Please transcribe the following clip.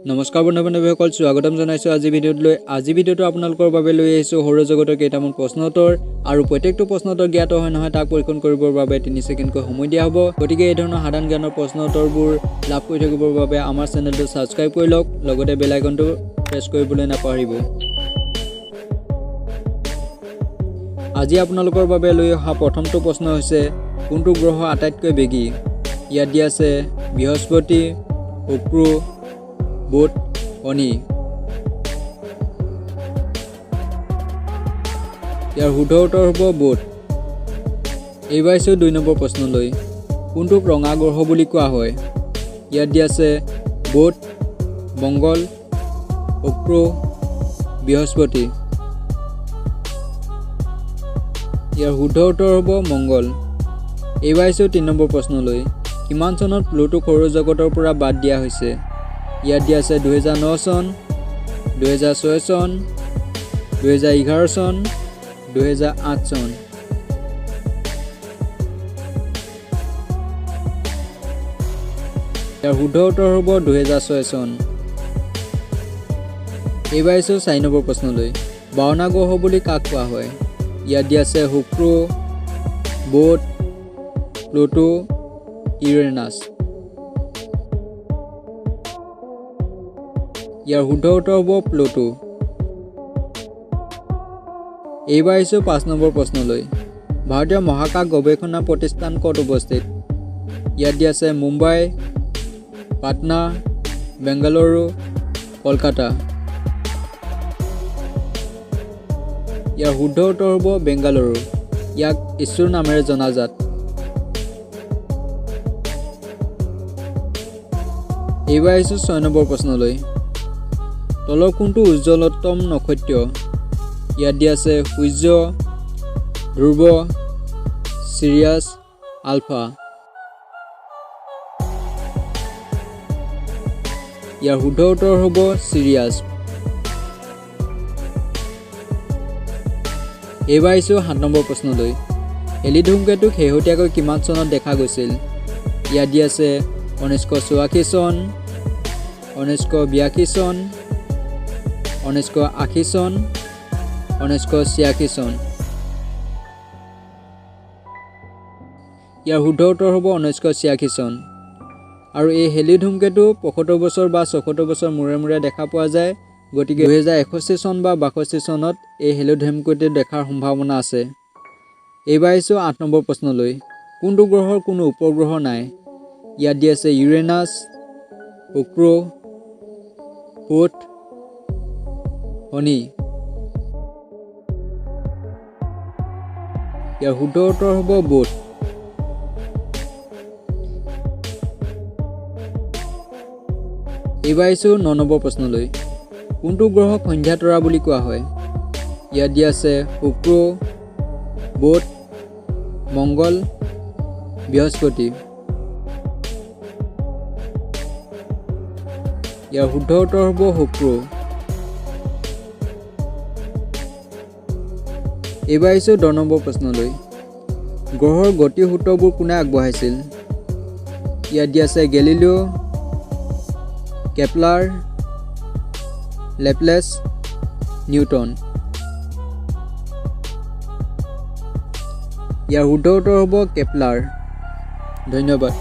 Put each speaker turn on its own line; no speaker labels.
নমস্কাৰ বন্ধু-বান্ধৱীসকল, স্বাগতম জনাইছো আজি ভিডিঅ'লৈ। আজি ভিডিঅ'টো আপোনালোকৰ বাবে লৈ আহিছো সৌৰজগতৰ কেইটামান প্ৰশ্ন উত্তৰ আৰু প্ৰত্যেকটো প্ৰশ্ন উত্তৰ জ্ঞাত হয় নহয় তাক পৰীক্ষণ কৰিবৰ বাবে 3 ছেকেণ্ডকৈ সময় দিয়া হ'ব। গতিকে এই ধৰণৰ সাধাৰণ জ্ঞানৰ প্ৰশ্ন উত্তৰবোৰ লাভ কৰি থাকিবৰ বাবে আমাৰ চেনেলটো ছাবস্ক্ৰাইব কৰি লওক, লগতে বেল আইকনটো প্ৰেছ কৰিবলৈ নাপাহৰিব। আজি আপোনালোকৰ বাবে লৈ অহা প্ৰথমটো প্ৰশ্ন হৈছে কোনটো গ্ৰহ আটাইতকৈ বেগী? ইয়াত দিয়া আছে বৃহস্পতি, শুক্ৰ, বুধ, শনি। ইয়াৰ শুদ্ধ উত্তৰ হ'ব বুধ। এইবাৰ আহিছোঁ 2 নম্বৰ প্ৰশ্নলৈ। কোনটোক ৰঙা গ্ৰহ বুলি কোৱা হয়? ইয়াত দিয়া আছে বুধ, মংগল, শুক্ৰ, বৃহস্পতি। ইয়াৰ শুদ্ধ উত্তৰ হ'ব মংগল। এইবাৰ আহিছোঁ 3 নম্বৰ প্ৰশ্নলৈ। কিমান চনত প্লুটোক সৌৰজগতৰ পৰা বাদ দিয়া হৈছে? ইয়াত দিয়া আছে 2009 চন, 2006 চন, 2011 চন, 2008 চন। ইয়াৰ শুদ্ধ উত্তৰ হ'ব 2006 চন। এইবাৰ আহিছোঁ 4 নম্বৰ প্ৰশ্নলৈ। 52 গ্ৰহ বুলি কাক কোৱা হয়? ইয়াত দিয়া আছে শুক্ৰ, বুধ, প্লুটো, ইউৰেনাছ। ইয়াৰ শুদ্ধ উত্তৰ হ'ব প্লুটো। এইবাৰ আহিছোঁ 5 নম্বৰ প্ৰশ্নলৈ। ভাৰতীয় মহাকাশ গৱেষণা প্ৰতিষ্ঠান ক'ত অৱস্থিত? ইয়াত দিয়া আছে মুম্বাই, পাটনা, বেংগালুৰু, কলকাতা। ইয়াৰ শুদ্ধ উত্তৰ হ'ব বেংগালুৰু। ইয়াক ইছৰোৰ নামেৰে জনাজাত। এইবাৰ আহিছোঁ 6 নম্বৰ প্ৰশ্নলৈ। তলৰ কোনটো উজ্জ্বলতম নক্ষত্ৰ? ইয়াত দিয়া আছে সূৰ্য, ধ্ৰুৱ, চিৰিয়াছ, আলফা। ইয়াৰ শুদ্ধ উত্তৰ হ'ব চিৰিয়াছ। এইবাৰ আহিছোঁ 7 নম্বৰ প্ৰশ্নলৈ। এলি ধূমকেতুক শেহতীয়াকৈ কিমান চনত দেখা গৈছিল? ইয়াত দিয়া আছে 1984 চন, 1982 চন, 1980 চন, 1986 চন। ইয়াৰ শুদ্ধ উত্তৰ হ'ব 1986 চন। আৰু এই হেলি ধূমকেতু 75 বছৰ বা 74 বছৰ মূৰে মূৰে দেখা পোৱা যায়। গতিকে 2061 চন বা 62 চনত এই হেলি ধূমকেতু দেখাৰ সম্ভাৱনা আছে। এইবাৰ আহিছোঁ 8 নম্বৰ প্ৰশ্নলৈ। কোনটো গ্ৰহৰ কোনো উপগ্ৰহ নাই? ইয়াত দিয়া আছে ইউৰেনাছ, শুক্ৰ, বুধ, শনি। ইয়াৰ শুদ্ধ উত্তৰ হ'ব বুধ। এইবাৰ আহিছোঁ 9 নম্বৰ প্ৰশ্নলৈ। কোনটো গ্ৰহক সন্ধ্যা তৰা বুলি কোৱা হয়? ইয়াত দিয়া আছে শুক্ৰ, বুধ, মংগল, বৃহস্পতি। ইয়াৰ শুদ্ধ উত্তৰ হ'ব শুক্ৰ। এইবাৰ আহিছোঁ 10 নম্বৰ প্ৰশ্নলৈ। গ্ৰহৰ গতিৰ সূত্ৰবোৰ কোনে আগবঢ়াইছিল? ইয়াত দিয়া আছে গেলিলিঅ', কেপলাৰ, লেপলেছ, নিউটন। ইয়াৰ শুদ্ধ উত্তৰ হ'ব কেপলাৰ। ধন্যবাদ।